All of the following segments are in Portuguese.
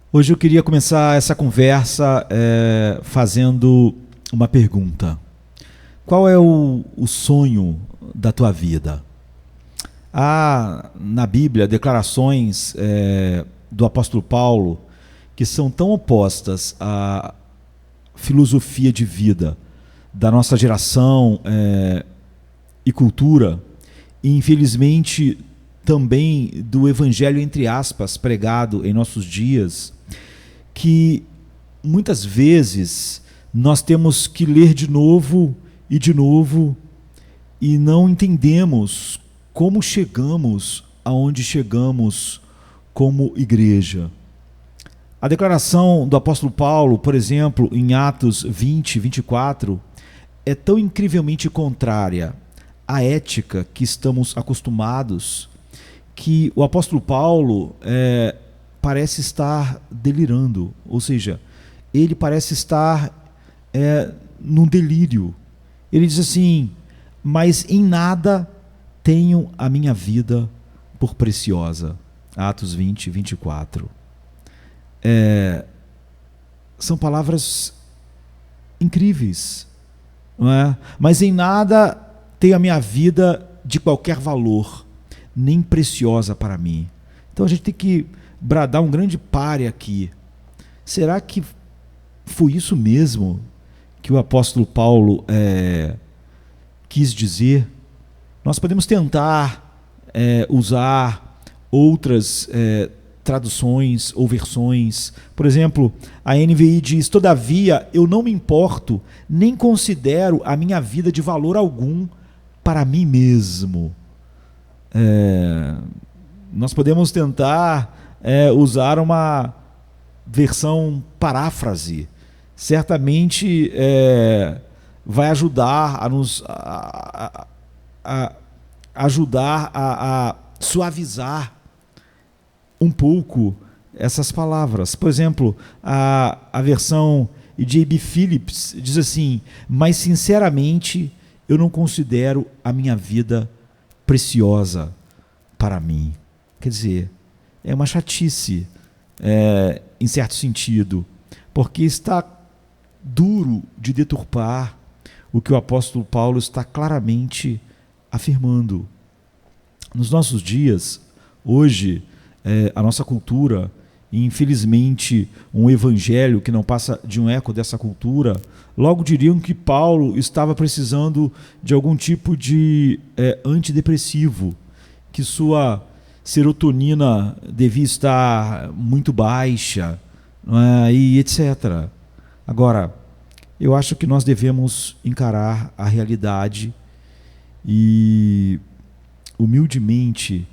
Hoje eu queria começar essa conversa fazendo uma pergunta. Qual é o sonho da tua vida? Há na Bíblia declarações do apóstolo Paulo que são tão opostas à filosofia de vida da nossa geração e cultura, e infelizmente também do evangelho, entre aspas, pregado em nossos dias, que muitas vezes nós temos que ler de novo e não entendemos como chegamos aonde chegamos como igreja. A declaração do apóstolo Paulo, por exemplo, em Atos 20, 24, é tão incrivelmente contrária à ética que estamos acostumados, que o apóstolo Paulo parece estar delirando, ou seja, ele parece estar num delírio. Ele diz assim: mas em nada tenho a minha vida por preciosa. Atos 20, 24. São palavras incríveis, não é? Mas em nada tenho a minha vida de qualquer valor, nem preciosa para mim. Então a gente tem que bradar um grande pare aqui. Será que foi isso mesmo que o apóstolo Paulo quis dizer? Nós podemos tentar usar outras traduções ou versões. Por exemplo, a NVI diz: todavia eu não me importo, nem considero a minha vida de valor algum para mim mesmo. Nós podemos tentar usar uma versão paráfrase. Certamente vai ajudar a nos ajudar a suavizar um pouco essas palavras. Por exemplo, a versão J.B. Phillips diz assim: mas sinceramente eu não considero a minha vida preciosa para mim. Quer dizer, é uma chatice, em certo sentido, porque está duro de deturpar o que o apóstolo Paulo está claramente afirmando. Nos nossos dias, hoje, a nossa cultura, e infelizmente um evangelho que não passa de um eco dessa cultura, logo diriam que Paulo estava precisando de algum tipo de antidepressivo, que sua serotonina devia estar muito baixa, e etc. Agora, eu acho que nós devemos encarar a realidade e humildemente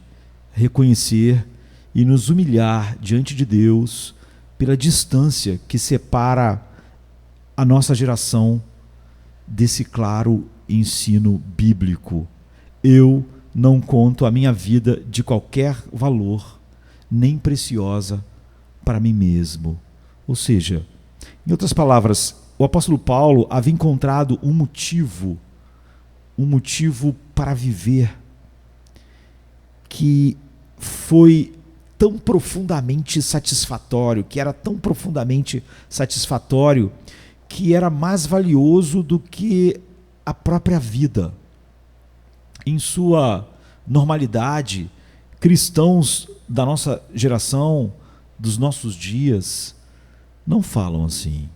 reconhecer e nos humilhar diante de Deus pela distância que separa a nossa geração desse claro ensino bíblico. Eu não conto a minha vida de qualquer valor, nem preciosa para mim mesmo. Ou seja, em outras palavras, o apóstolo Paulo havia encontrado um motivo para viver que foi tão profundamente satisfatório, que era tão profundamente satisfatório, que era mais valioso do que a própria vida. Em sua normalidade, cristãos da nossa geração, dos nossos dias, não falam assim.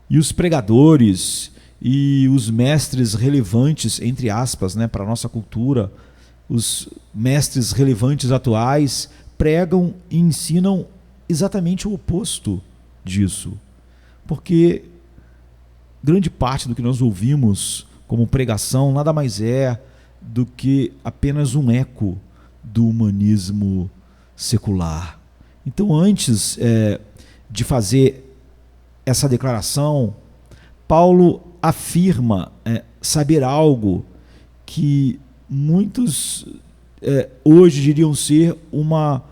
E os pregadores e os mestres relevantes, entre aspas, para a nossa cultura, os mestres relevantes atuais pregam e ensinam exatamente o oposto disso. Porque grande parte do que nós ouvimos como pregação nada mais é do que apenas um eco do humanismo secular. Então, antes de fazer essa declaração, Paulo afirma saber algo que muitos hoje diriam ser uma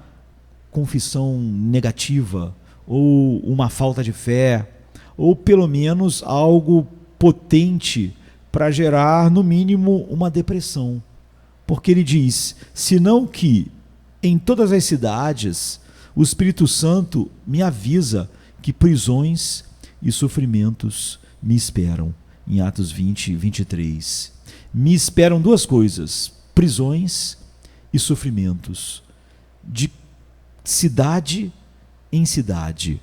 confissão negativa, ou uma falta de fé, ou pelo menos algo potente para gerar, no mínimo, uma depressão. Porque ele diz: senão que em todas as cidades o Espírito Santo me avisa que prisões e sofrimentos me esperam. Em Atos 20, 23. Me esperam duas coisas: prisões e sofrimentos, de cidade em cidade.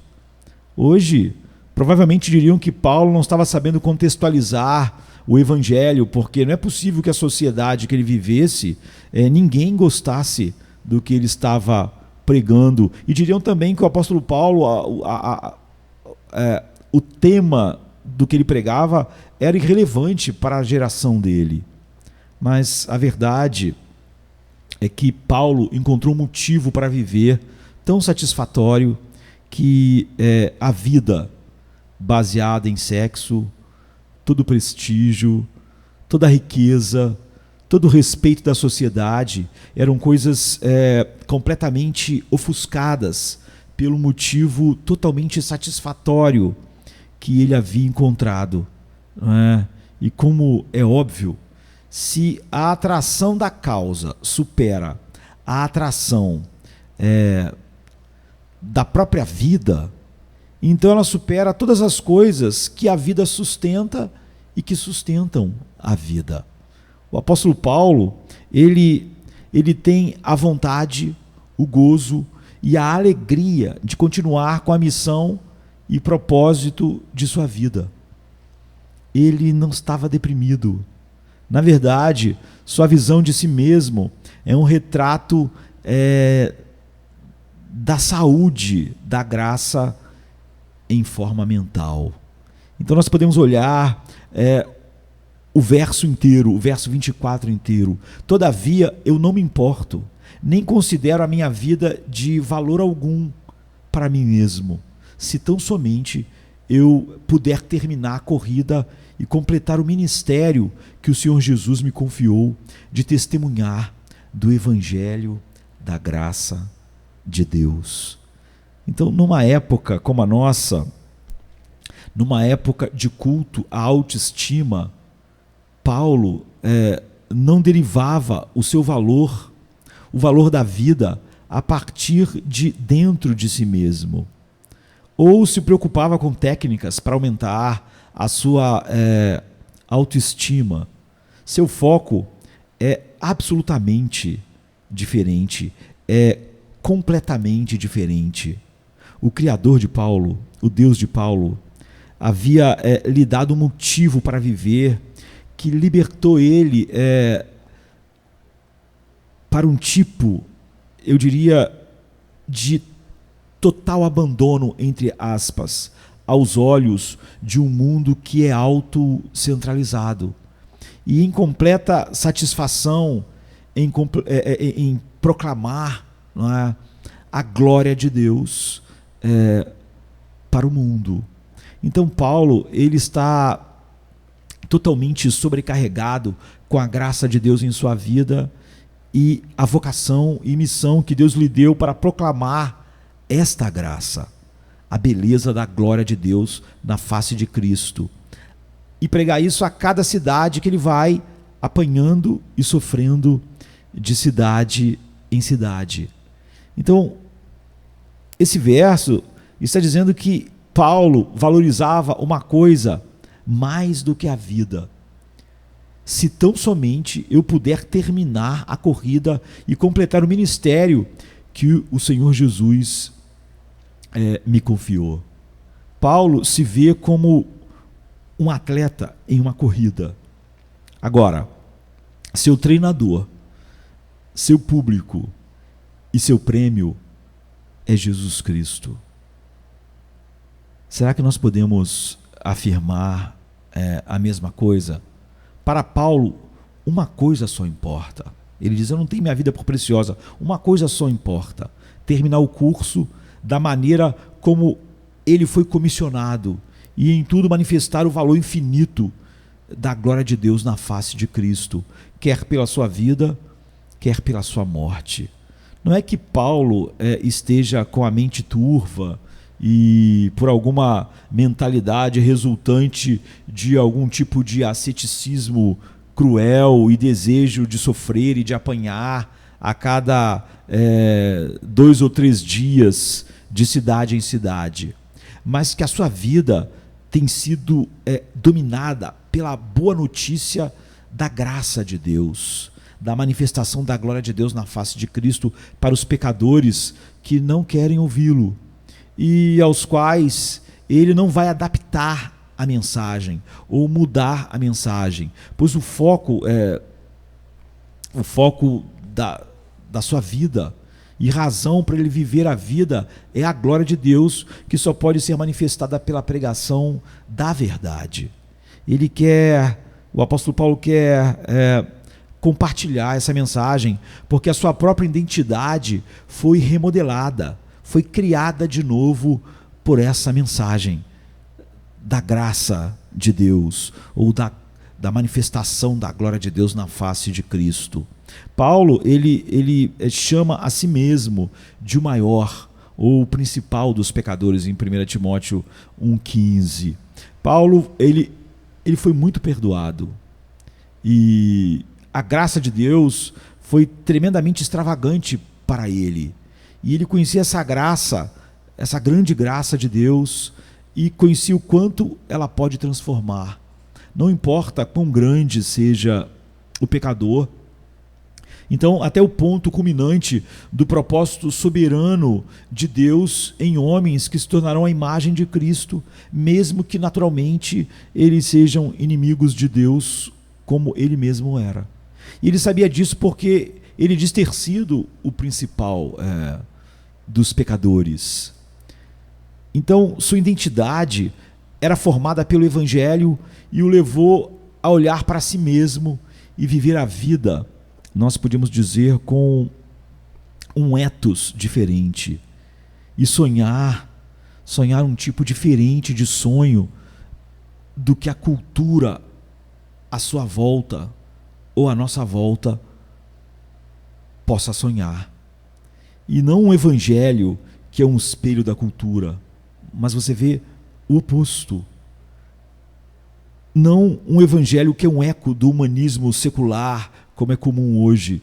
Hoje, provavelmente diriam que Paulo não estava sabendo contextualizar o evangelho, porque não é possível que a sociedade que ele vivesse, ninguém gostasse do que ele estava pregando. E diriam também que o apóstolo Paulo, o tema do que ele pregava era irrelevante para a geração dele. Mas a verdade é que Paulo encontrou um motivo para viver tão satisfatório, que a vida baseada em sexo, todo o prestígio, toda a riqueza, todo o respeito da sociedade, eram coisas completamente ofuscadas pelo motivo totalmente satisfatório que ele havia encontrado. Não é? E como é óbvio, se a atração da causa supera a atração da própria vida, então ela supera todas as coisas que a vida sustenta e que sustentam a vida. O apóstolo Paulo, ele tem a vontade, o gozo e a alegria de continuar com a missão e propósito de sua vida. Ele não estava deprimido. Na verdade, sua visão de si mesmo é um retrato da saúde, da graça em forma mental. Então nós podemos olhar o verso inteiro, o verso 24 inteiro. Todavia eu não me importo, nem considero a minha vida de valor algum para mim mesmo, se tão somente eu puder terminar a corrida e completar o ministério que o Senhor Jesus me confiou de testemunhar do Evangelho da graça de Deus. Então, numa época como a nossa, numa época de culto à autoestima, Paulo não derivava o seu valor, o valor da vida, a partir de dentro de si mesmo, ou se preocupava com técnicas para aumentar a sua autoestima. Seu foco é absolutamente diferente, é completamente diferente. O Criador de Paulo, o Deus de Paulo, havia lhe dado um motivo para viver que libertou ele para um tipo, eu diria, de total abandono, entre aspas, aos olhos de um mundo que é autocentralizado e em completa satisfação em proclamar, não é, a glória de Deus para o mundo. Então Paulo, ele está totalmente sobrecarregado com a graça de Deus em sua vida e a vocação e missão que Deus lhe deu para proclamar esta graça, a beleza da glória de Deus na face de Cristo, e pregar isso a cada cidade que ele vai apanhando e sofrendo de cidade em cidade. Então, esse verso está dizendo que Paulo valorizava uma coisa mais do que a vida. Se tão somente eu puder terminar a corrida e completar o ministério que o Senhor Jesus me confiou. Paulo se vê como um atleta em uma corrida. Agora, seu treinador, seu público e seu prêmio é Jesus Cristo. Será que nós podemos afirmar a mesma coisa? Para Paulo, uma coisa só importa. Ele diz: eu não tenho minha vida por preciosa. Uma coisa só importa: terminar o curso da maneira como ele foi comissionado e em tudo manifestar o valor infinito da glória de Deus na face de Cristo, quer pela sua vida, quer pela sua morte. Não é que Paulo esteja com a mente turva e por alguma mentalidade resultante de algum tipo de asceticismo cruel e desejo de sofrer e de apanhar a cada 2 ou 3 dias de cidade em cidade, mas que a sua vida tem sido dominada pela boa notícia da graça de Deus, da manifestação da glória de Deus na face de Cristo para os pecadores que não querem ouvi-lo e aos quais ele não vai adaptar a mensagem ou mudar a mensagem, pois o foco da sua vida e razão para ele viver a vida é a glória de Deus, que só pode ser manifestada pela pregação da verdade. O apóstolo Paulo quer compartilhar essa mensagem, porque a sua própria identidade foi remodelada, foi criada de novo por essa mensagem da graça de Deus, ou da manifestação da glória de Deus na face de Cristo. Paulo, ele chama a si mesmo de o maior ou o principal dos pecadores em 1 Timóteo 1,15. Paulo, ele foi muito perdoado e a graça de Deus foi tremendamente extravagante para ele. E ele conhecia essa graça, essa grande graça de Deus, e conhecia o quanto ela pode transformar. Não importa quão grande seja o pecador. Então, até o ponto culminante do propósito soberano de Deus em homens que se tornarão a imagem de Cristo, mesmo que naturalmente eles sejam inimigos de Deus, como ele mesmo era. E ele sabia disso porque ele diz ter sido o principal dos pecadores. Então, sua identidade era formada pelo Evangelho e o levou a olhar para si mesmo e viver a vida, nós podemos dizer, com um ethos diferente e sonhar um tipo diferente de sonho do que a cultura à sua volta ou à nossa volta possa sonhar. E não um evangelho que é um espelho da cultura, mas você vê o oposto. Não um evangelho que é um eco do humanismo secular, como é comum hoje.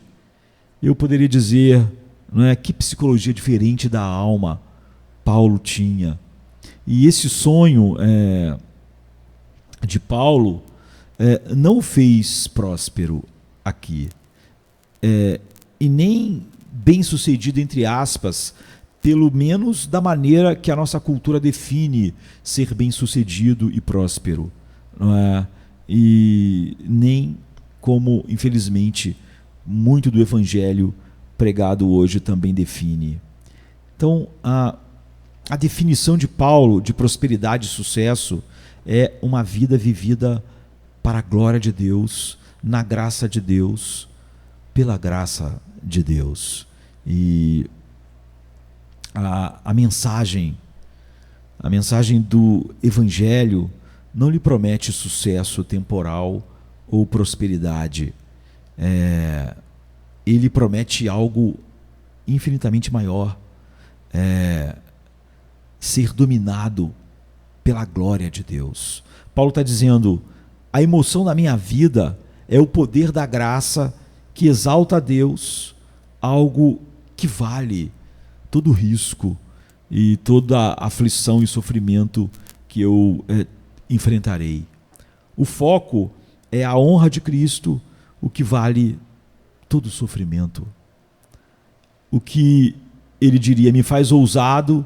Eu poderia dizer, que psicologia diferente da alma Paulo tinha. E esse sonho de Paulo não o fez próspero aqui. E nem bem-sucedido, entre aspas, pelo menos da maneira que a nossa cultura define ser bem-sucedido e próspero. Não é? E nem como, infelizmente, muito do evangelho pregado hoje também define. Então, a definição de Paulo de prosperidade e sucesso é uma vida vivida para a glória de Deus, na graça de Deus, pela graça de Deus. E a mensagem do evangelho não lhe promete sucesso temporal ou prosperidade. Ele promete algo infinitamente maior, ser dominado pela glória de Deus. Paulo está dizendo, a emoção da minha vida é o poder da graça que exalta a Deus, algo que vale todo risco e toda aflição e sofrimento que eu enfrentarei. O foco é a honra de Cristo, o que vale todo sofrimento. O que ele diria, me faz ousado,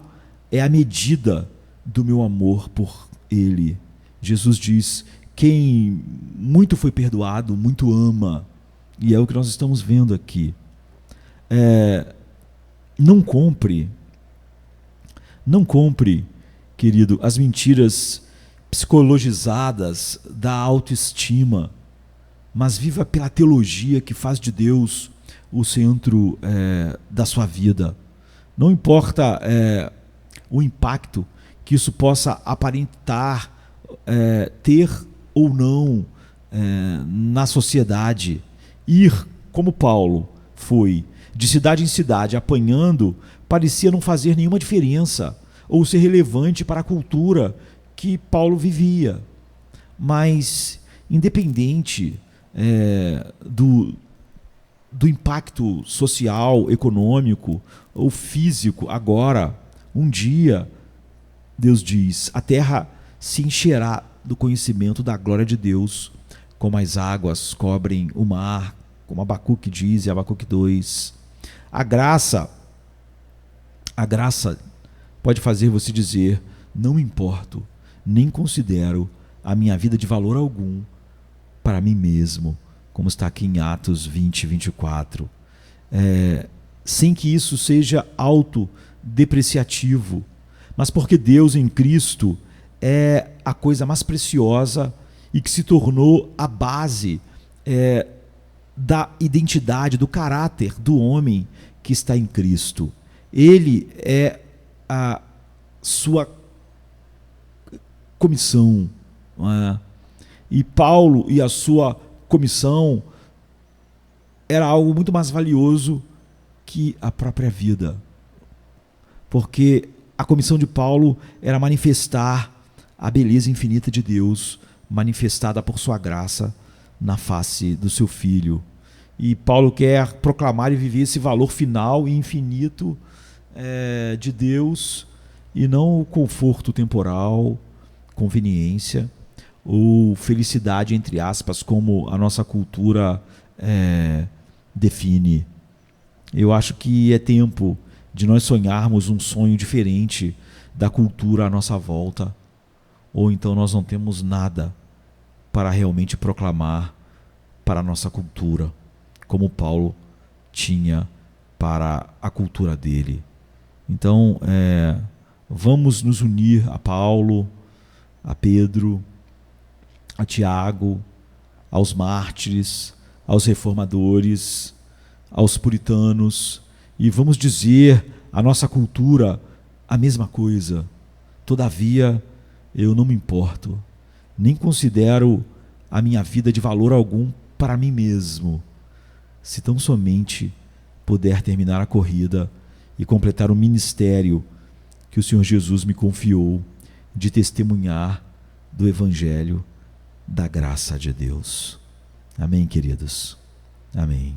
é a medida do meu amor por ele. Jesus diz, quem muito foi perdoado, muito ama. E é o que nós estamos vendo aqui. Não compre, querido, as mentiras psicologizadas da autoestima, mas viva pela teologia que faz de Deus o centro da sua vida. Não importa o impacto que isso possa aparentar ter ou não na sociedade. Ir, como Paulo foi, de cidade em cidade, apanhando, parecia não fazer nenhuma diferença ou ser relevante para a cultura que Paulo vivia. Mas, independente do impacto social, econômico ou físico agora. Um dia, Deus diz, a terra se encherá do conhecimento da glória de Deus, como as águas cobrem o mar, como Abacuque diz, em Abacuque 2. A graça pode fazer você dizer, não me importo, nem considero a minha vida de valor algum para mim mesmo, como está aqui em Atos 20, 24. Sem que isso seja autodepreciativo, mas porque Deus em Cristo é a coisa mais preciosa e que se tornou a base da identidade, do caráter do homem que está em Cristo. Ele é a sua comissão, não é? E Paulo e a sua comissão era algo muito mais valioso que a própria vida, porque a comissão de Paulo era manifestar a beleza infinita de Deus, manifestada por sua graça na face do seu Filho. E Paulo quer proclamar e viver esse valor final e infinito de Deus, e não o conforto temporal, conveniência ou felicidade, entre aspas, como a nossa cultura define. Eu acho que é tempo de nós sonharmos um sonho diferente da cultura à nossa volta, ou então nós não temos nada para realmente proclamar para a nossa cultura, como Paulo tinha para a cultura dele. Então, vamos nos unir a Paulo, a Pedro, a Tiago, aos mártires, aos reformadores, aos puritanos, e vamos dizer à nossa cultura a mesma coisa. Todavia, eu não me importo, nem considero a minha vida de valor algum para mim mesmo, se tão somente puder terminar a corrida e completar o ministério que o Senhor Jesus me confiou de testemunhar do Evangelho da graça de Deus. Amém, queridos? Amém.